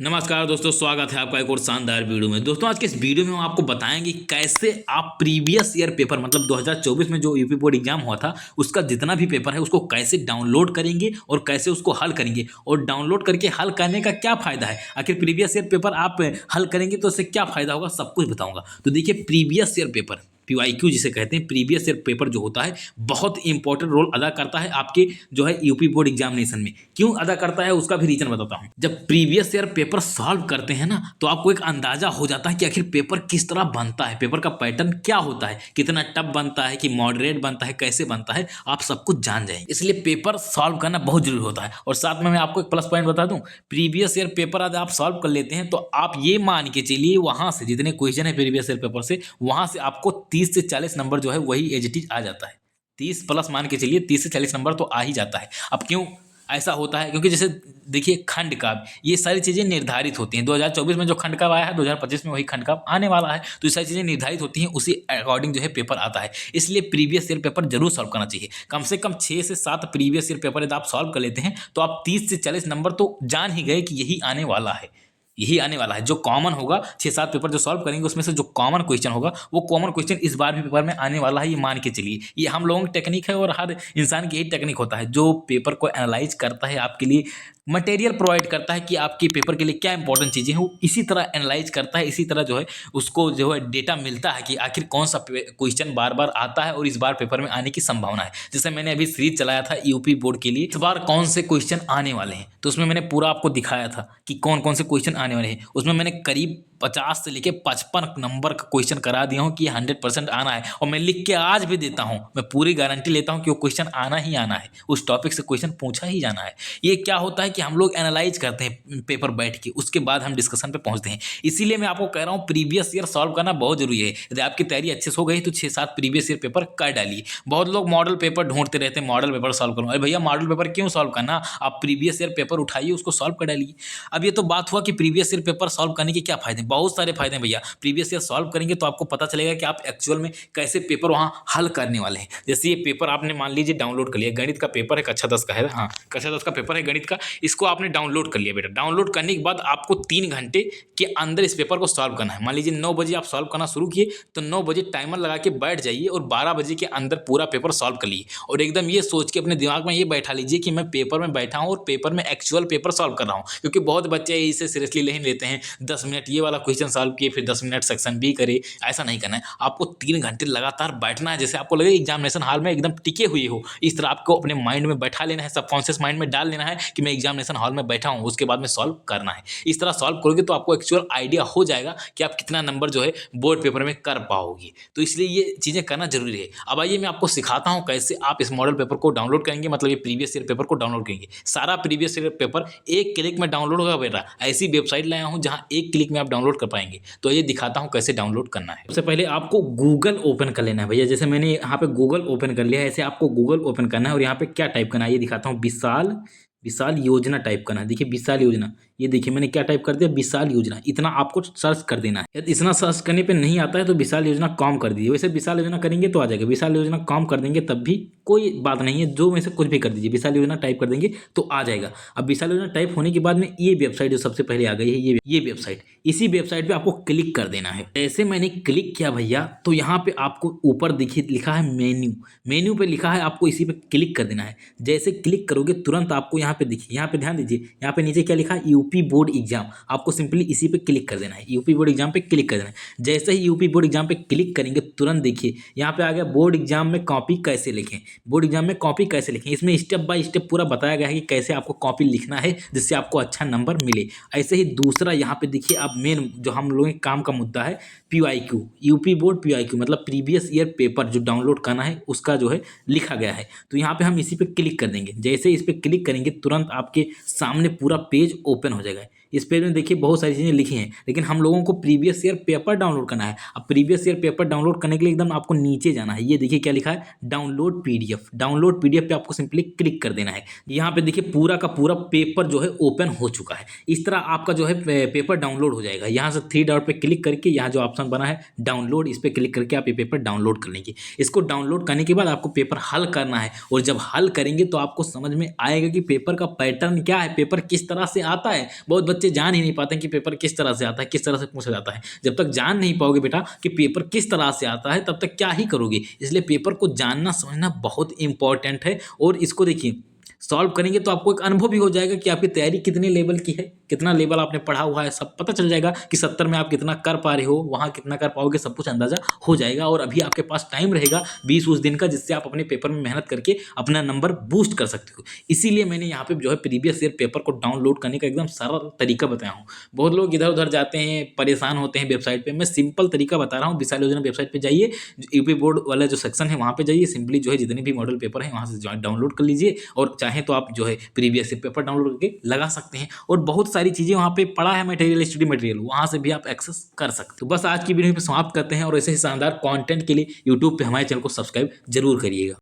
नमस्कार दोस्तों, स्वागत है आपका एक और शानदार वीडियो में। दोस्तों आज के इस वीडियो में हम आपको बताएंगे कैसे आप प्रीवियस ईयर पेपर मतलब 2024 में जो यूपी बोर्ड एग्जाम हुआ था उसका जितना भी पेपर है उसको कैसे डाउनलोड करेंगे और कैसे उसको हल करेंगे, और डाउनलोड करके हल करने का क्या फ़ायदा है। आखिर प्रीवियस ईयर पेपर आप हल करेंगे तो उससे क्या फ़ायदा होगा, सब कुछ बताऊँगा। तो देखिए, प्रीवियस ईयर पेपर PYQ जिसे कहते हैं, प्रीवियस ईयर पेपर जो होता है बहुत इंपॉर्टेंट रोल अदा करता है आपके जो है यूपी बोर्ड एग्जामिनेशन में। क्यों अदा करता है उसका भी रीजन बताता हूँ। जब प्रीवियस ईयर पेपर सॉल्व करते हैं ना तो आपको एक अंदाजा हो जाता है कि आखिर पेपर किस तरह बनता है, पेपर का पैटर्न क्या होता है, कितना टफ बनता है कि मॉडरेट बनता है, कैसे बनता है, आप सब कुछ जान जाएंगे। इसलिए पेपर सॉल्व करना बहुत जरूरी होता है। और साथ में मैं आपको एक प्लस पॉइंट बता दूं, प्रीवियस ईयर पेपर आज आप सॉल्व कर लेते हैं तो आप ये मान के चलिए वहां से जितने क्वेश्चन है प्रीवियस ईयर पेपर से, वहां से आपको 30 से 40 नंबर जो है वही एज इट इज आ जाता है। 30 प्लस मान के चलिए, 30 से 40 नंबर तो आ ही जाता है। अब क्यों ऐसा होता है? क्योंकि जैसे देखिए, खंड का ये सारी चीज़ें निर्धारित होती हैं। 2024 में जो खंड का आया है 2025 में वही खंड का आने वाला है, तो ये सारी चीज़ें निर्धारित होती हैं, उसी अकॉर्डिंग जो है पेपर आता है। इसलिए प्रीवियस ईयर पेपर जरूर सॉल्व करना चाहिए। कम से कम 6 से 7 प्रीवियस ईयर पेपर यदि आप सॉल्व कर लेते हैं तो आप 30 से 40 नंबर तो जान ही गए कि यही आने वाला है, यही आने वाला है। जो कॉमन होगा 6-7 पेपर जो सॉल्व करेंगे उसमें से जो कॉमन क्वेश्चन होगा वो कॉमन क्वेश्चन इस बार भी पेपर में आने वाला है, ये मान के चलिए। ये हम लोगों की टेक्निक है और हर इंसान की यही टेक्निक होता है जो पेपर को एनालाइज करता है, आपके लिए मटेरियल प्रोवाइड करता है कि आपके पेपर के लिए क्या इंपॉर्टेंट चीज़ें हैं, वो इसी तरह एनालाइज करता है, इसी तरह जो है उसको जो है डेटा मिलता है कि आखिर कौन सा क्वेश्चन बार बार आता है और इस बार पेपर में आने की संभावना है। जैसे मैंने अभी सीरीज चलाया था यूपी बोर्ड के लिए, इस बार कौन से क्वेश्चन आने वाले हैं, तो उसमें मैंने पूरा आपको दिखाया था कि कौन कौन से क्वेश्चन आने वाले हैं। उसमें मैंने करीब 50 से लेके 55 नंबर का क्वेश्चन करा दिया हूँ कि 100% आना है, और मैं लिख के आज भी देता हूँ। मैं पूरी गारंटी लेता हूँ कि वो क्वेश्चन आना ही आना है, उस टॉपिक से क्वेश्चन पूछा ही जाना है। ये क्या होता है कि हम लोग एनालाइज करते हैं पेपर बैठ के, उसके बाद हम डिस्कशन पे पहुंचते हैं। इसीलिए मैं आपको कह रहा हूँ प्रीवियस ईयर सॉल्व करना बहुत जरूरी है। यदि आपकी तैयारी अच्छे से हो गई तो 6-7 प्रीवियस ईयर पेपर कर डालिए। बहुत लोग मॉडल पेपर ढूंढते रहते हैं, मॉडल पेपर सॉल्व करूँ। अरे भैया, मॉडल पेपर क्यों सॉल्व करना, आप प्रीवियस ईयर पेपर उठाइए, उसको सॉल्व कर डालिए। अब ये तो बात हुआ कि प्रीवियस ईयर पेपर सॉल्व करने के क्या फायदे, बहुत सारे फायदे हैं भैया। प्रीवियस ईयर सॉल्व करेंगे तो आपको पता चलेगा कि आप एक्चुअल में कैसे पेपर वहाँ हल करने वाले हैं। जैसे ये पेपर आपने मान लीजिए डाउनलोड कर लिया, गणित का पेपर है, कक्षा 10 का है, हाँ कक्षा 10 का पेपर है गणित का, इसको आपने डाउनलोड कर लिया बेटा। डाउनलोड करने के बाद आपको 3 घंटे के अंदर इस पेपर को सॉल्व करना है। मान लीजिए 9 बजे आप सॉल्व करना शुरू किए तो 9 बजे टाइमर लगा के बैठ जाइए और 12 बजे के अंदर पूरा पेपर सॉल्व कर लीजिए। और एकदम ये सोच के अपने दिमाग में ये बैठा लीजिए कि मैं पेपर में बैठा हूँ और पेपर में एक्चुअल पेपर सॉल्व कर रहा हूँ। क्योंकि बहुत बच्चे इसे सीरियसली नहीं लेते हैं, 10 मिनट ये वाला क्वेश्चन सॉल्व किए फिर 10 मिनट सेक्शन बी करे, ऐसा नहीं करना है। आपको 3 घंटे लगातार बैठना है, जैसे आपको लगे एग्जामिनेशन हॉल में एकदम टिके हुए हो, इस तरह आपको अपने माइंड में बैठा लेना है, सबकॉन्शियस माइंड में डाल लेना है कि मैं एग्जामिनेशन हॉल में बैठा हूँ, उसके बाद में सॉल्व करना है। इस तरह सॉल्व करोगे तो आपको एक्चुअल आइडिया हो जाएगा कि आप कितना नंबर जो है बोर्ड पेपर में कर पाओगे। तो इसलिए ये चीज़ें करना जरूरी है। अब आइए मैं आपको सिखाता हूँ कैसे आप इस मॉडल पेपर को डाउनलोड करेंगे, मतलब ये प्रीवियस ईयर पेपर को डाउनलोड करेंगे। सारा प्रीवियस ईयर पेपर एक क्लिक में डाउनलोड होगा बेटा। ऐसी वेबसाइट लाया हूँ जहाँ एक क्लिक में आप डाउनलोड कर पाएंगे। तो ये दिखाता हूँ कैसे डाउनलोड करना है। सबसे पहले आपको गूगल ओपन कर लेना है भैया। जैसे मैंने यहाँ पे गूगल ओपन कर लिया है, ऐसे आपको गूगल ओपन करना है और यहाँ पे क्या टाइप करना है ये दिखाता हूँ। विशाल विशाल योजना टाइप करना है। देखिए विशाल योजना, ये देखिए मैंने क्या टाइप कर दिया, विशाल योजना। इतना आपको सर्च कर देना है। यदि इतना सर्च करने पे नहीं आता है तो विशाल योजना कॉम कर दीजिए। वैसे विशाल योजना करेंगे तो आ जाएगा, विशाल योजना कॉम कर देंगे तब भी कोई बात नहीं है, जो में से कुछ भी कर दीजिए, विशाल योजना टाइप कर देंगे तो आ जाएगा। अब विशाल योजना टाइप होने के बाद में ये वेबसाइट जो सबसे पहले आ गई है, ये वेबसाइट, इसी वेबसाइट पे आपको क्लिक कर देना है। जैसे मैंने क्लिक किया भैया तो यहाँ पे आपको ऊपर देखिए लिखा है मेन्यू, मेन्यू पे लिखा है, आपको इसी पे क्लिक कर देना है। जैसे क्लिक करोगे तुरंत आपको यहाँ पे देखिए, यहाँ पे ध्यान दीजिए, यहाँ पे नीचे क्या लिखा है, यूपी बोर्ड एग्जाम। आपको सिंपली इसी पे क्लिक कर देना है, यूपी बोर्ड एग्जाम पे क्लिक कर देना है। जैसे ही यूपी बोर्ड एग्जाम पे क्लिक करेंगे तुरंत देखिए यहाँ पे आ गया बोर्ड एग्जाम में कॉपी कैसे लिखें। बोर्ड एग्जाम में कॉपी कैसे लिखें, इसमें स्टेप बाय स्टेप पूरा बताया गया है कि कैसे आपको कॉपी लिखना है जिससे आपको अच्छा नंबर मिले। ऐसे ही दूसरा यहाँ पे देखिए, आप मेन जो हम लोगों के काम का मुद्दा है PYQ, यूपी बोर्ड PYQ मतलब प्रीवियस ईयर पेपर जो डाउनलोड करना है उसका जो है लिखा गया है। तो यहाँ पे हम इसी पे क्लिक कर देंगे। जैसे इस पे क्लिक करेंगे तुरंत आपके सामने पूरा पेज ओपन हो जाएगा। इस पेज में देखिए बहुत सारी चीज़ें लिखी हैं, लेकिन हम लोगों को प्रीवियस ईयर पेपर डाउनलोड करना है। अब प्रीवियस ईयर पेपर डाउनलोड करने के लिए एकदम आपको नीचे जाना है। ये देखिए क्या लिखा है, डाउनलोड PDF। डाउनलोड PDF पे आपको सिंपली क्लिक कर देना है। यहाँ पे देखिए पूरा का पूरा पेपर जो है ओपन हो चुका है। इस तरह आपका जो है पेपर डाउनलोड हो जाएगा। यहाँ से 3 डॉट पे क्लिक करके यहाँ जो ऑप्शन बना है डाउनलोड, इस पर क्लिक करके आप ये पेपर डाउनलोड कर लेंगे। इसको डाउनलोड करने के बाद आपको पेपर हल करना है, और जब हल करेंगे तो आपको समझ में आएगा कि पेपर का पैटर्न क्या है, पेपर किस तरह से आता है। बहुत बच्चे जान ही नहीं पाते हैं कि पेपर किस तरह से आता है, किस तरह से पूछा जाता है। जब तक जान नहीं पाओगे बेटा कि पेपर किस तरह से आता है, तब तक क्या ही करोगे। इसलिए पेपर को जानना समझना बहुत इंपॉर्टेंट है, और इसको देखिए सॉल्व करेंगे तो आपको एक अनुभव भी हो जाएगा कि आपकी तैयारी कितने लेवल की है, कितना लेवल आपने पढ़ा हुआ है, सब पता चल जाएगा कि 70 में आप कितना कर पा रहे हो, वहाँ कितना कर पाओगे, सब कुछ अंदाजा हो जाएगा। और अभी आपके पास टाइम रहेगा 20 दिन का, जिससे आप अपने पेपर में मेहनत करके अपना नंबर बूस्ट कर सकते हो। इसीलिए मैंने यहाँ पे जो है प्रीवियस ईयर पेपर को डाउनलोड करने का एकदम सरल तरीका बताया हूँ। बहुत लोग इधर उधर जाते हैं, परेशान होते हैं वेबसाइट पर। मैं सिंपल तरीका बता रहा हूँ। विशाल योजना वेबसाइट पर जाइए, यूपी बोर्ड वाला जो सेक्शन है वहाँ पे जाइए, सिंपली जो है जितने भी मॉडल पेपर हैं वहाँ से डाउनलोड कर लीजिए, और चाहे तो आप जो है प्रीवियस ईयर पेपर डाउनलोड करके लगा सकते हैं। और बहुत सारी चीज़ें वहाँ पे पड़ा है मटेरियल, स्टडी मटेरियल, वहाँ से भी आप एक्सेस कर सकते हो। बस आज की वीडियो पे समाप्त करते हैं, और ऐसे ही शानदार कंटेंट के लिए यूट्यूब पे हमारे चैनल को सब्सक्राइब जरूर करिएगा।